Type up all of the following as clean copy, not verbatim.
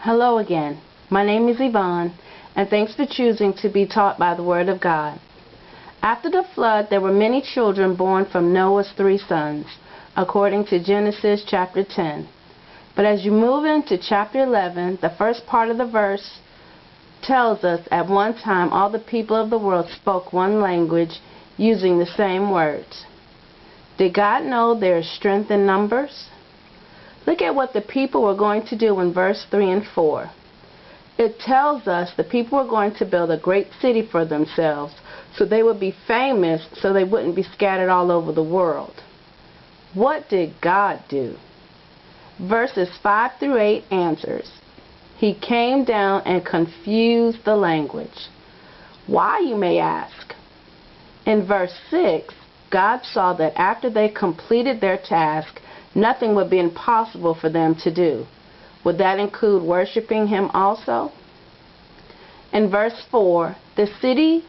Hello again. My name is Yvonne, and thanks for choosing to be taught by the Word of God. After the flood, there were many children born from Noah's 3 sons, according to Genesis chapter 10. But as you move into chapter 11, the first part of the verse tells us at one time all the people of the world spoke one language using the same words. Did God know there is strength in numbers? Look at what the people were going to do in verse 3 and 4. It tells us the people were going to build a great city for themselves so they would be famous so they wouldn't be scattered all over the world. What did God do? Verses 5 through 8 answers. He came down and confused the language. Why, you may ask? In verse 6, God saw that after they completed their task, nothing would be impossible for them to do. Would that include worshiping Him also? In verse 4, the city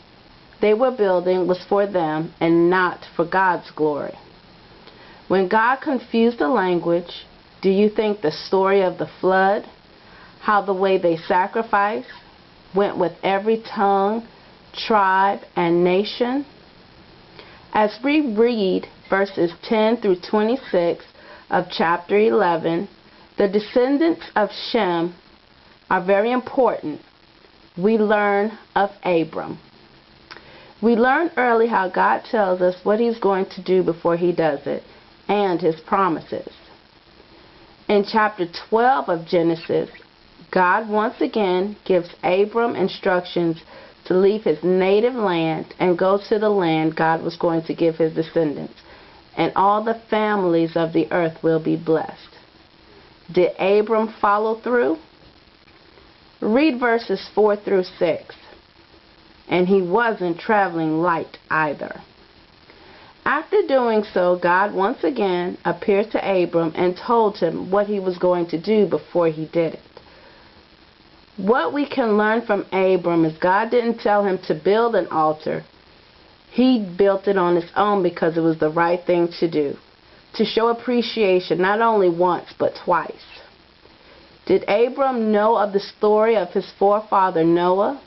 they were building was for them and not for God's glory. When God confused the language, do you think the story of the flood, how the way they sacrificed, went with every tongue, tribe, and nation? As we read verses 10 through 26 of chapter 11, the descendants of Shem are very important. We learn of Abram. We learned early how God tells us what He's going to do before He does it, and His promises. In chapter 12 of Genesis, God once again gives Abram instructions to leave his native land and go to the land God was going to give his descendants, and all the families of the earth will be blessed. Did Abram follow through? Read verses 4 through 6. And he wasn't traveling light either. After doing so, God once again appeared to Abram and told him what he was going to do before he did it. What we can learn from Abram is God didn't tell him to build an altar. He built it on his own because it was the right thing to do, to show appreciation not only once but twice. Did Abram know of the story of his forefather Noah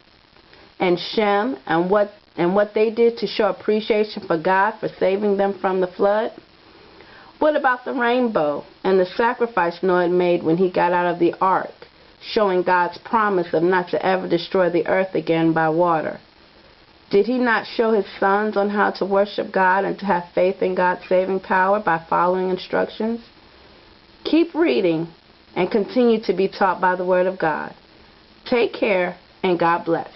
and Shem and what they did to show appreciation for God for saving them from the flood? What about the rainbow and the sacrifice Noah made when he got out of the ark, showing God's promise of not to ever destroy the earth again by water? Did he not show his sons on how to worship God and to have faith in God's saving power by following instructions? Keep reading and continue to be taught by the Word of God. Take care and God bless.